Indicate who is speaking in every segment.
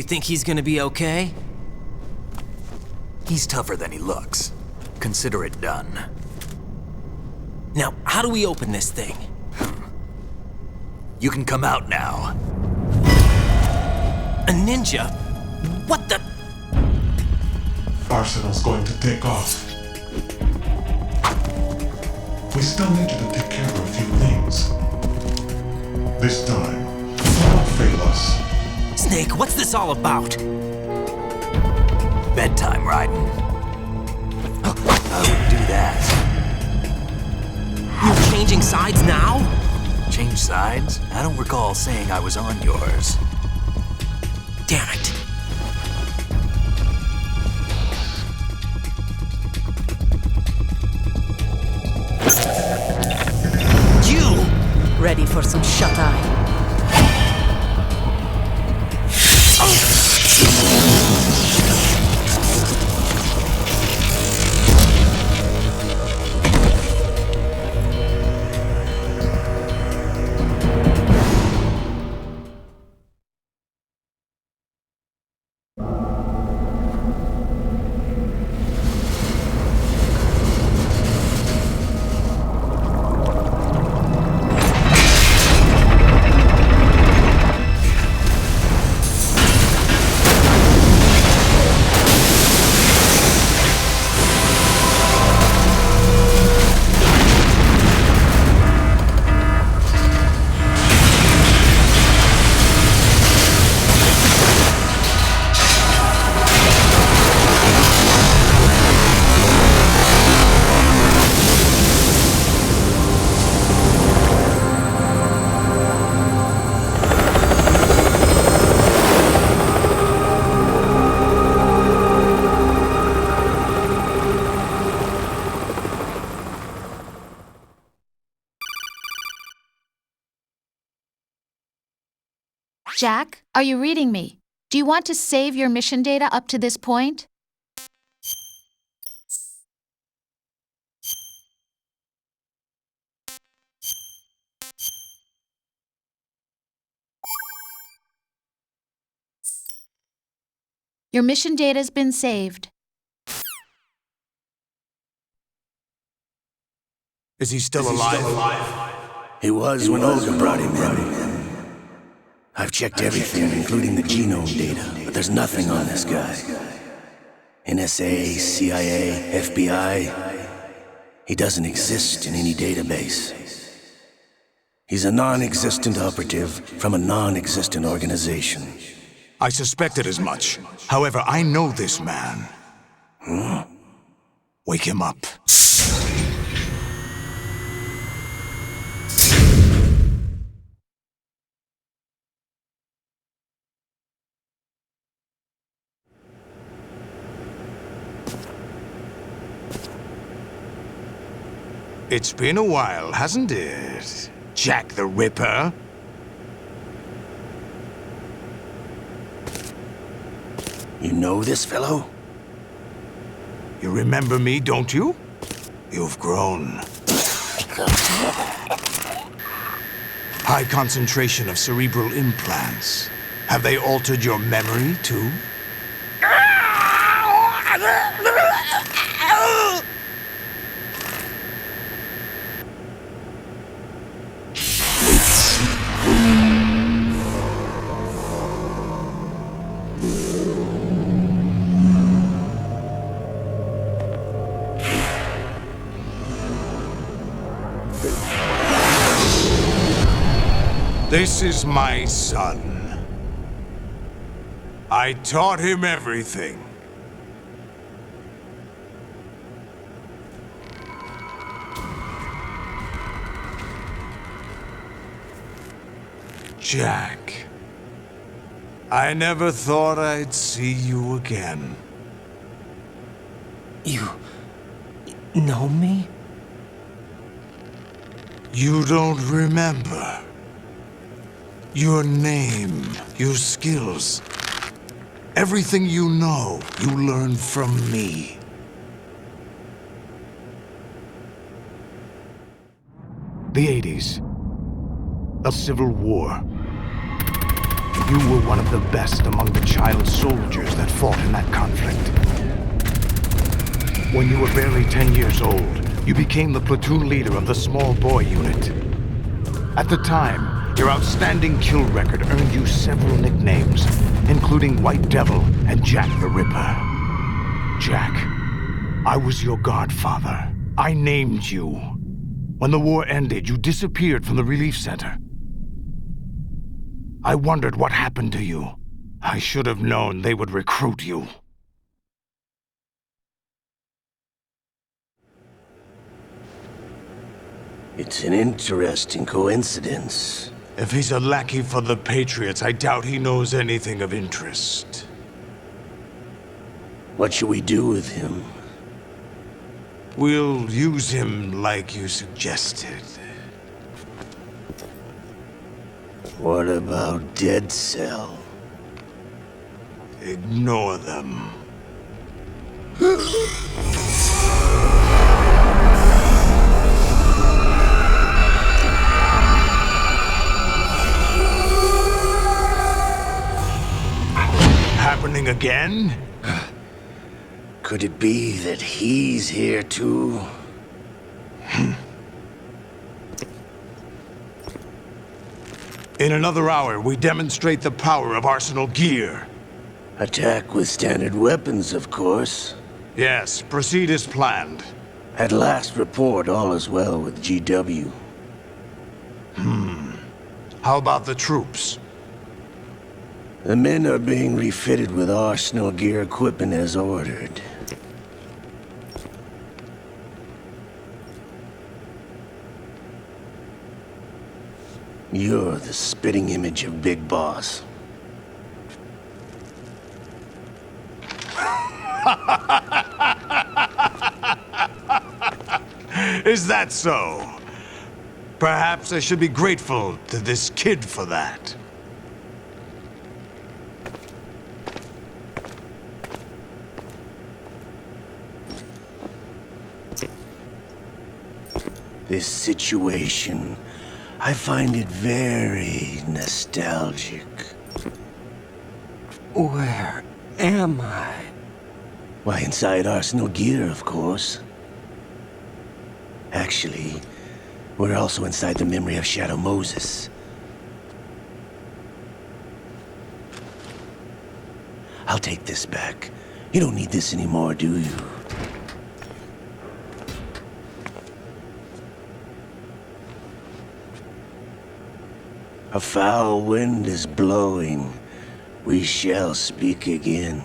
Speaker 1: think he's gonna be okay?
Speaker 2: He's tougher than he looks. Consider it done.
Speaker 1: Now, how do we open this thing?
Speaker 2: You can come out now.
Speaker 1: A ninja? What the?
Speaker 3: Arsenal's going to take off. We still need you to take care of a few things. This time, don't fail us.
Speaker 1: Snake, what's this all about?
Speaker 2: Bedtime, Raiden. I wouldn't do that.
Speaker 1: You're changing sides now?
Speaker 2: Change sides? I don't recall saying I was on yours.
Speaker 1: Damn it. You!
Speaker 4: Ready for some shut-eye?
Speaker 5: Jack, are you reading me? Do you want to save your mission data up to this point? Your mission data's been saved.
Speaker 6: Is he still alive?
Speaker 7: He was when Olga brought him in. I've checked everything, including the genome data, but there's nothing on this guy. NSA, CIA, FBI. He doesn't exist in any database. He's a non-existent operative from a non-existent organization.
Speaker 6: I suspected as much. However, I know this man. Wake him up. It's been a while, hasn't it? Jack the Ripper?
Speaker 7: You know this fellow?
Speaker 6: You remember me, don't you? You've grown. High concentration of cerebral implants. Have they altered your memory, too? This is my son. I taught him everything. Jack, I never thought I'd see you again.
Speaker 1: You know me?
Speaker 6: You don't remember. Your name, your skills, everything you know, you learned from me. The 80s. A civil war. You were one of the best among the child soldiers that fought in that conflict. When you were barely 10 years old, you became the platoon leader of the small boy unit. At the time, your outstanding kill record earned you several nicknames, including White Devil and Jack the Ripper. Jack, I was your godfather. I named you. When the war ended, you disappeared from the relief center. I wondered what happened to you. I should have known they would recruit you.
Speaker 7: It's an interesting coincidence.
Speaker 6: If he's a lackey for the Patriots, I doubt he knows anything of interest.
Speaker 7: What should we do with him?
Speaker 6: We'll use him like you suggested.
Speaker 7: What about Dead Cell?
Speaker 6: Ignore them. Happening again?
Speaker 7: Could it be that he's here too?
Speaker 6: In another hour, we demonstrate the power of Arsenal gear.
Speaker 7: Attack with standard weapons, of course.
Speaker 6: Yes, proceed as planned.
Speaker 7: At last report, all is well with GW.
Speaker 6: How about the troops?
Speaker 7: The men are being refitted with Arsenal gear equipment as ordered. You're the spitting image of Big Boss.
Speaker 6: Is that so? Perhaps I should be grateful to this kid for that.
Speaker 7: This situation, I find it very nostalgic.
Speaker 1: Where am I?
Speaker 7: Why, inside Arsenal gear, of course. Actually, we're also inside the memory of Shadow Moses. I'll take this back. You don't need this anymore, do you? A foul wind is blowing. We shall speak again.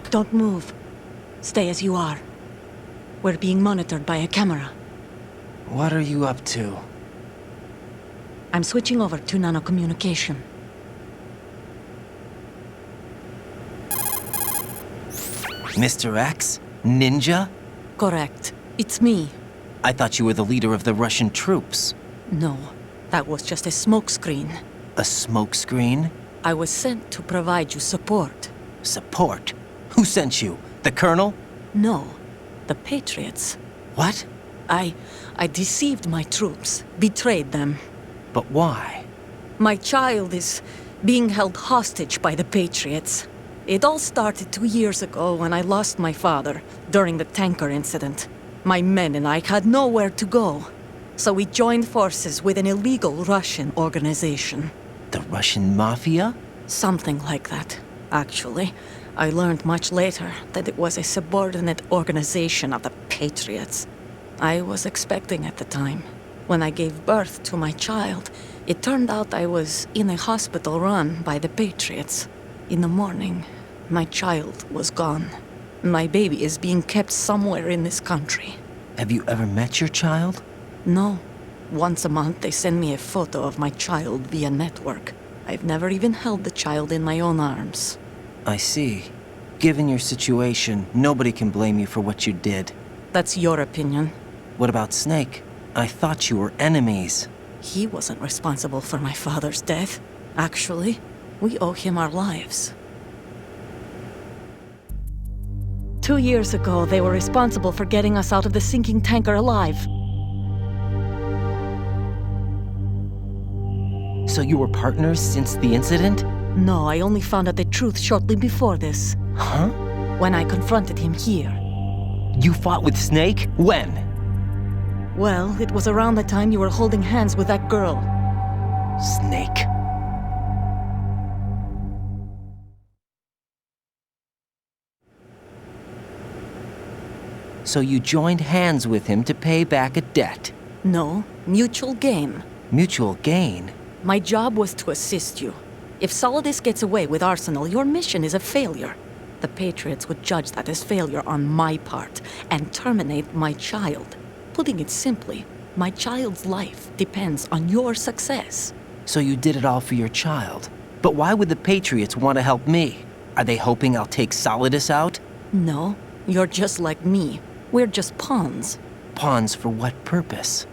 Speaker 4: Don't move. Stay as you are. We're being monitored by a camera.
Speaker 1: What are you up to?
Speaker 4: I'm switching over to nanocommunication.
Speaker 1: Mr. X? Ninja?
Speaker 4: Correct. It's me.
Speaker 1: I thought you were the leader of the Russian troops.
Speaker 4: No, that was just a smokescreen.
Speaker 1: A smokescreen?
Speaker 4: I was sent to provide you support.
Speaker 1: Support? Who sent you? The Colonel?
Speaker 4: No, the Patriots.
Speaker 1: What?
Speaker 4: I deceived my troops, betrayed them.
Speaker 1: But why?
Speaker 4: My child is being held hostage by the Patriots. It all started 2 years ago when I lost my father during the tanker incident. My men and I had nowhere to go, so we joined forces with an illegal Russian organization.
Speaker 1: The Russian Mafia?
Speaker 4: Something like that, actually. I learned much later that it was a subordinate organization of the Patriots. I was expecting at the time. When I gave birth to my child, it turned out I was in a hospital run by the Patriots. In the morning, my child was gone. My baby is being kept somewhere in this country.
Speaker 1: Have you ever met your child?
Speaker 4: No. Once a month, they send me a photo of my child via network. I've never even held the child in my own arms.
Speaker 1: I see. Given your situation, nobody can blame you for what you did.
Speaker 4: That's your opinion.
Speaker 1: What about Snake? I thought you were enemies.
Speaker 4: He wasn't responsible for my father's death. Actually, we owe him our lives. 2 years ago, they were responsible for getting us out of the sinking tanker alive.
Speaker 1: So you were partners since the incident?
Speaker 4: No, I only found out the truth shortly before this.
Speaker 1: Huh?
Speaker 4: When I confronted him here.
Speaker 1: You fought with Snake? When?
Speaker 4: Well, it was around the time you were holding hands with that girl.
Speaker 1: Snake. So you joined hands with him to pay back a debt?
Speaker 4: No, mutual gain.
Speaker 1: Mutual gain?
Speaker 4: My job was to assist you. If Solidus gets away with Arsenal, your mission is a failure. The Patriots would judge that as failure on my part and terminate my child. Putting it simply, my child's life depends on your success.
Speaker 1: So you did it all for your child. But why would the Patriots want to help me? Are they hoping I'll take Solidus out?
Speaker 4: No, you're just like me. We're just pawns.
Speaker 1: Pawns for what purpose?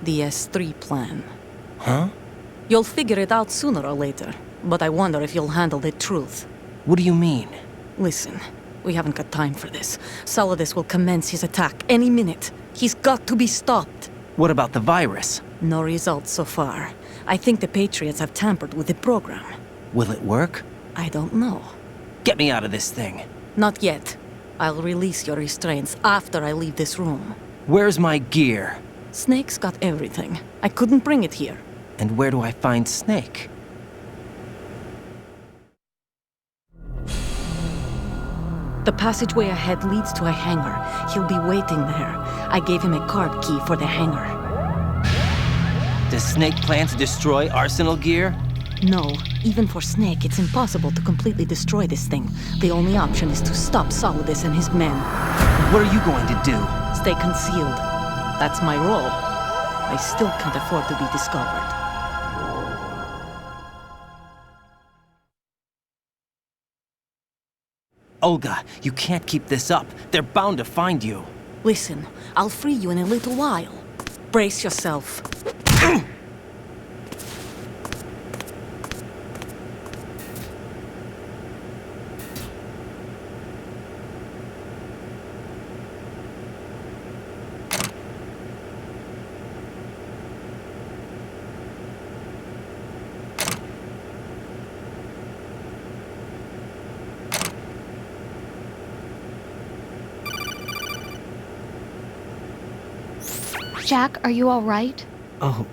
Speaker 4: The S3 plan.
Speaker 1: Huh?
Speaker 4: You'll figure it out sooner or later, but I wonder if you'll handle the truth.
Speaker 1: What do you mean?
Speaker 4: Listen, we haven't got time for this. Solidus will commence his attack any minute. He's got to be stopped.
Speaker 1: What about the virus?
Speaker 4: No results so far. I think the Patriots have tampered with the program.
Speaker 1: Will it work?
Speaker 4: I don't know.
Speaker 1: Get me out of this thing.
Speaker 4: Not yet. I'll release your restraints after I leave this room.
Speaker 1: Where's my gear?
Speaker 4: Snake's got everything. I couldn't bring it here.
Speaker 1: And where do I find Snake?
Speaker 4: The passageway ahead leads to a hangar. He'll be waiting there. I gave him a card key for the hangar.
Speaker 1: Does Snake plan to destroy Arsenal gear?
Speaker 4: No, even for Snake, it's impossible to completely destroy this thing. The only option is to stop Solidus and his men.
Speaker 1: What are you going to do?
Speaker 4: Stay concealed. That's my role. I still can't afford to be discovered.
Speaker 1: Olga, you can't keep this up. They're bound to find you.
Speaker 4: Listen, I'll free you in a little while. Brace yourself.
Speaker 5: Jack, are you all right?
Speaker 1: Oh,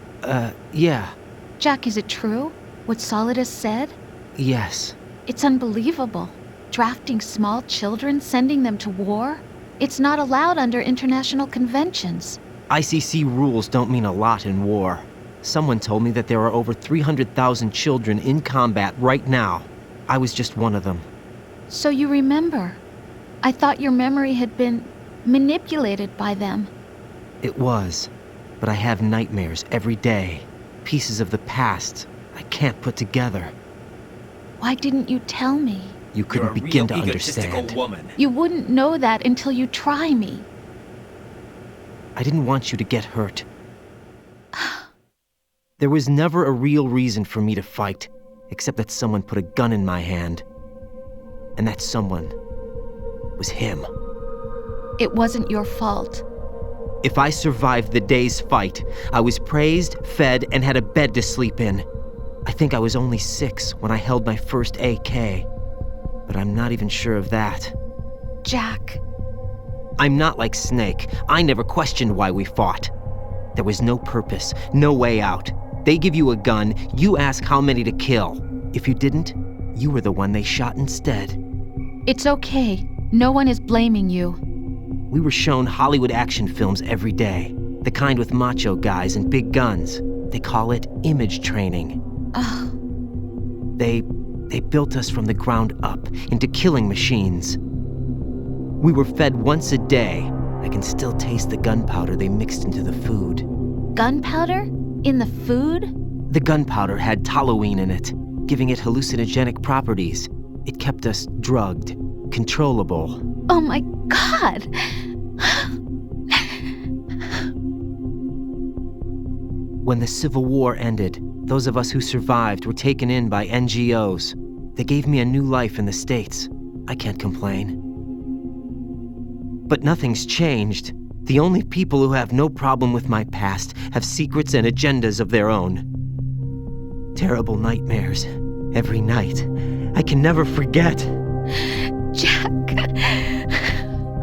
Speaker 1: yeah.
Speaker 5: Jack, is it true? What Solidus said?
Speaker 1: Yes.
Speaker 5: It's unbelievable. Drafting small children, sending them to war? It's not allowed under international conventions.
Speaker 1: ICC rules don't mean a lot in war. Someone told me that there are over 300,000 children in combat right now. I was just one of them.
Speaker 5: So you remember. I thought your memory had been manipulated by them.
Speaker 1: It was, but I have nightmares every day. Pieces of the past I can't put together.
Speaker 5: Why didn't you tell me?
Speaker 1: You couldn't begin to understand.
Speaker 2: Woman.
Speaker 5: You wouldn't know that until you try me.
Speaker 1: I didn't want you to get hurt. There was never a real reason for me to fight, except that someone put a gun in my hand. And that someone was him.
Speaker 5: It wasn't your fault.
Speaker 1: If I survived the day's fight, I was praised, fed, and had a bed to sleep in. I think I was only 6 when I held my first AK, but I'm not even sure of that.
Speaker 5: Jack.
Speaker 1: I'm not like Snake. I never questioned why we fought. There was no purpose, no way out. They give you a gun, you ask how many to kill. If you didn't, you were the one they shot instead.
Speaker 5: It's okay. No one is blaming you.
Speaker 1: We were shown Hollywood action films every day. The kind with macho guys and big guns. They call it image training. They built us from the ground up into killing machines. We were fed once a day. I can still taste the gunpowder they mixed into the food.
Speaker 5: Gunpowder? In the food?
Speaker 1: The gunpowder had toluene in it, giving it hallucinogenic properties. It kept us drugged, controllable.
Speaker 5: Oh my God!
Speaker 1: When the Civil War ended, those of us who survived were taken in by NGOs. They gave me a new life in the States. I can't complain. But nothing's changed. The only people who have no problem with my past have secrets and agendas of their own. Terrible nightmares. Every night. I can never forget.
Speaker 5: Jack.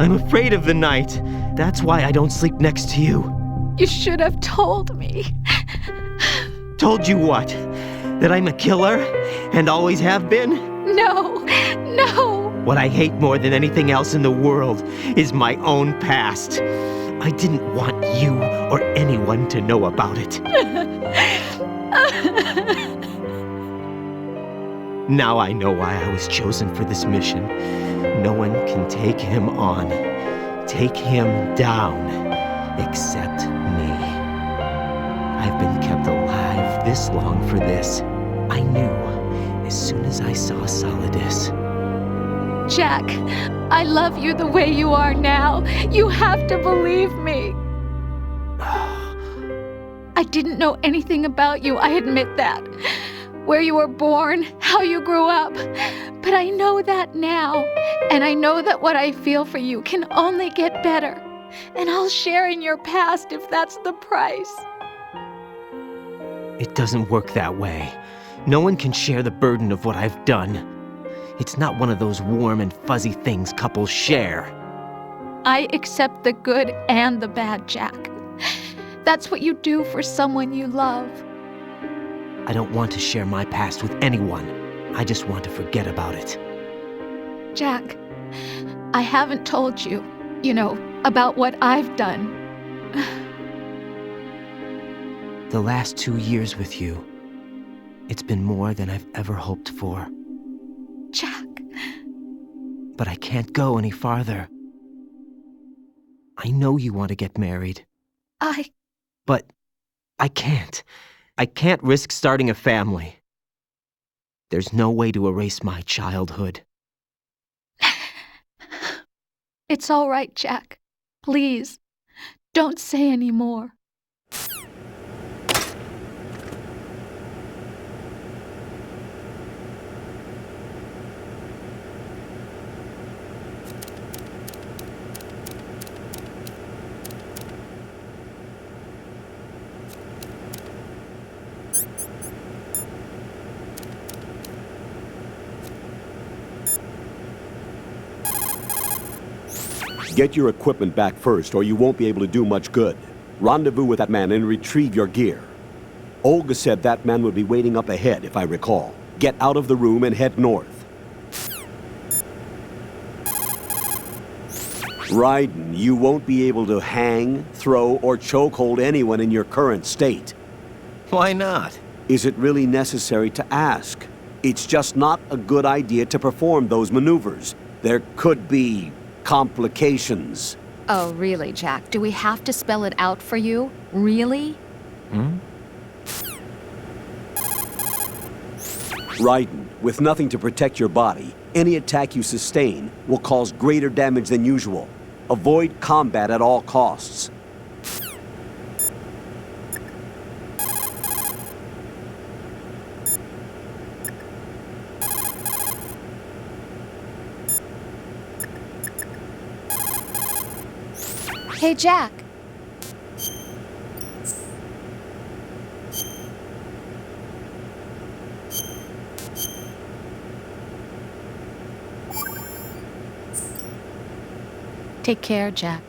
Speaker 1: I'm afraid of the night. That's why I don't sleep next to you.
Speaker 5: You should have told me.
Speaker 1: Told you what? That I'm a killer? And always have been?
Speaker 5: No.
Speaker 1: What I hate more than anything else in the world is my own past. I didn't want you or anyone to know about it. Now I know why I was chosen for this mission. No one can take him on, take him down, except me. I've been kept alive this long for this. I knew as soon as I saw Solidus.
Speaker 5: Jack, I love you the way you are now. You have to believe me. I didn't know anything about you, I admit that. Where you were born, how you grew up. But I know that now. And I know that what I feel for you can only get better. And I'll share in your past if that's the price.
Speaker 1: It doesn't work that way. No one can share the burden of what I've done. It's not one of those warm and fuzzy things couples share.
Speaker 5: I accept the good and the bad, Jack. That's what you do for someone you love.
Speaker 1: I don't want to share my past with anyone. I just want to forget about it.
Speaker 5: Jack, I haven't told you, about what I've done.
Speaker 1: The last 2 years with you, it's been more than I've ever hoped for.
Speaker 5: Jack.
Speaker 1: But I can't go any farther. I know you want to get married. But I can't. I can't risk starting a family. There's no way to erase my childhood.
Speaker 5: It's all right, Jack. Please, don't say any more.
Speaker 8: Get your equipment back first, or you won't be able to do much good. Rendezvous with that man and retrieve your gear. Olga said that man would be waiting up ahead, if I recall. Get out of the room and head north. Raiden, you won't be able to hang, throw, or chokehold anyone in your current state.
Speaker 2: Why not?
Speaker 8: Is it really necessary to ask? It's just not a good idea to perform those maneuvers. There could be complications.
Speaker 9: Oh, really, Jack? Do we have to spell it out for you? Really?
Speaker 8: Raiden, with nothing to protect your body, any attack you sustain will cause greater damage than usual. Avoid combat at all costs.
Speaker 9: Hey, Jack.
Speaker 5: Take care, Jack.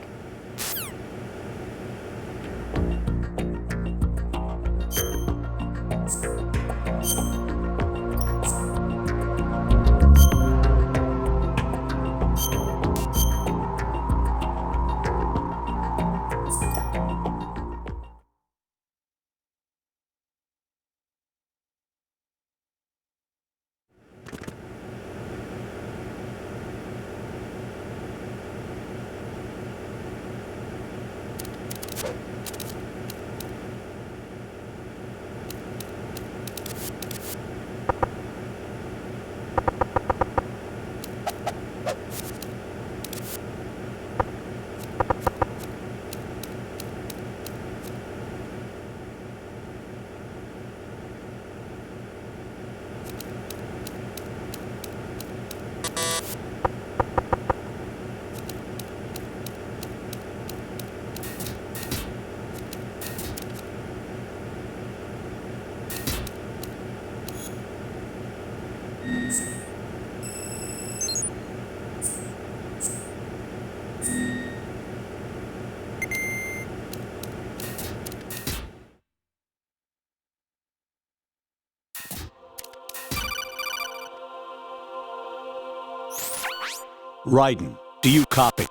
Speaker 8: Raiden, do you copy?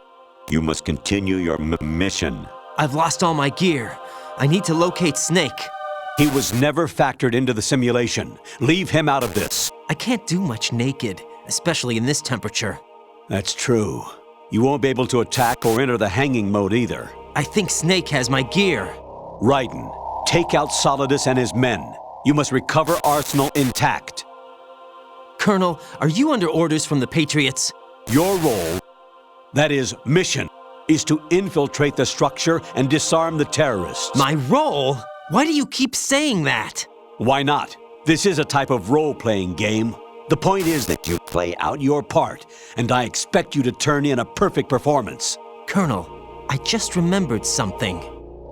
Speaker 8: You must continue your mission.
Speaker 1: I've lost all my gear. I need to locate Snake.
Speaker 8: He was never factored into the simulation. Leave him out of this.
Speaker 1: I can't do much naked, especially in this temperature.
Speaker 8: That's true. You won't be able to attack or enter the hanging mode either.
Speaker 1: I think Snake has my gear.
Speaker 8: Raiden, take out Solidus and his men. You must recover Arsenal intact.
Speaker 1: Colonel, are you under orders from the Patriots?
Speaker 8: Your role, that is, mission, is to infiltrate the structure and disarm the terrorists.
Speaker 1: My role? Why do you keep saying that?
Speaker 8: Why not? This is a type of role-playing game. The point is that you play out your part, and I expect you to turn in a perfect performance.
Speaker 1: Colonel, I just remembered something.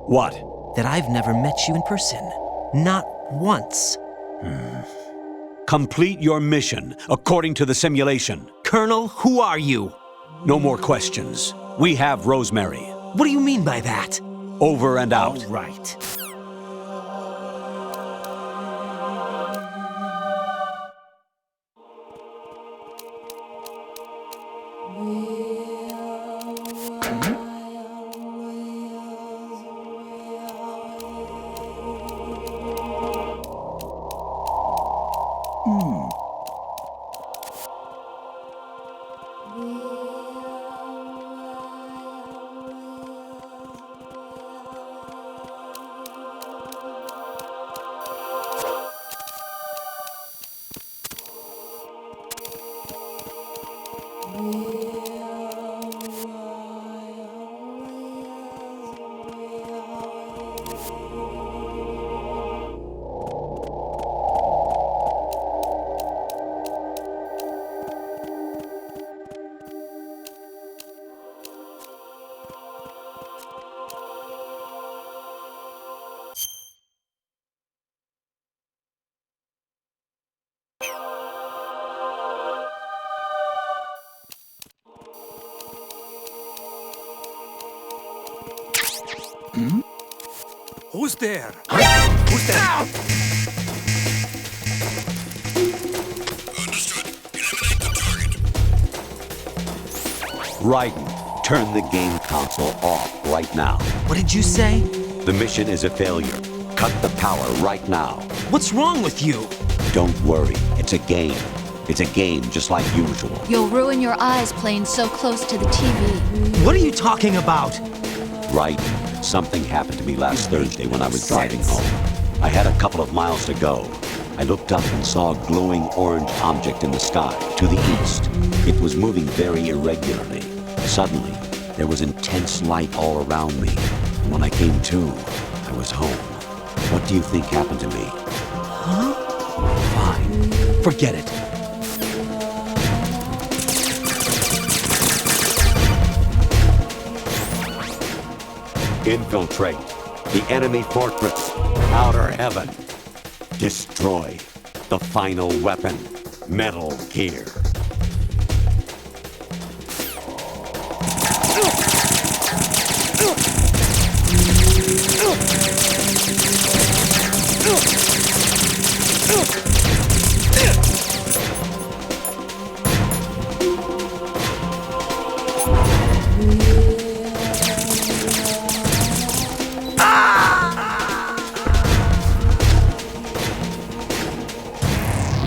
Speaker 8: What?
Speaker 1: That I've never met you in person. Not once.
Speaker 8: Complete your mission, according to the simulation.
Speaker 1: Colonel, who are you?
Speaker 8: No more questions. We have Rosemary.
Speaker 1: What do you mean by that?
Speaker 8: Over and out.
Speaker 1: All right.
Speaker 2: Who's there? Who's there?
Speaker 3: Understood. Eliminate the target.
Speaker 8: Raiden, turn the game console off right now.
Speaker 1: What did you say?
Speaker 8: The mission is a failure. Cut the power right now.
Speaker 1: What's wrong with you?
Speaker 8: Don't worry, it's a game. It's a game just like usual.
Speaker 9: You'll ruin your eyes playing so close to the TV.
Speaker 1: What are you talking about?
Speaker 8: Raiden, something happened to me last Thursday when I was driving home. I had a couple of miles to go. I looked up and saw a glowing orange object in the sky to the east. It was moving very irregularly. Suddenly, there was intense light all around me. And when I came to, I was home. What do you think happened to me?
Speaker 1: Huh?
Speaker 8: Fine. Forget it. Infiltrate the enemy fortress, Outer Heaven. Destroy the final weapon, Metal Gear.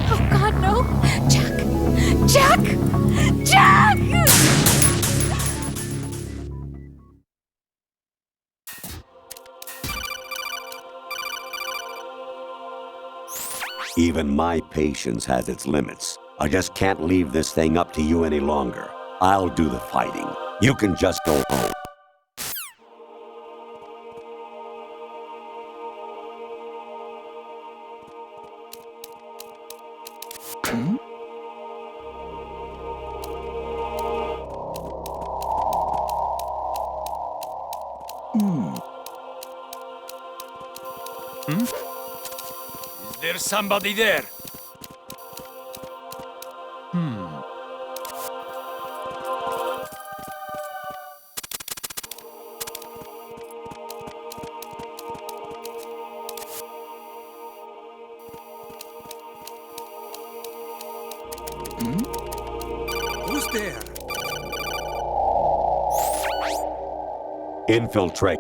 Speaker 5: Oh God, no! Jack! Jack! Jack!
Speaker 8: Even my patience has its limits. I just can't leave this thing up to you any longer. I'll do the fighting. You can just go home.
Speaker 2: Is there somebody there? Who's there?
Speaker 10: Infiltrate.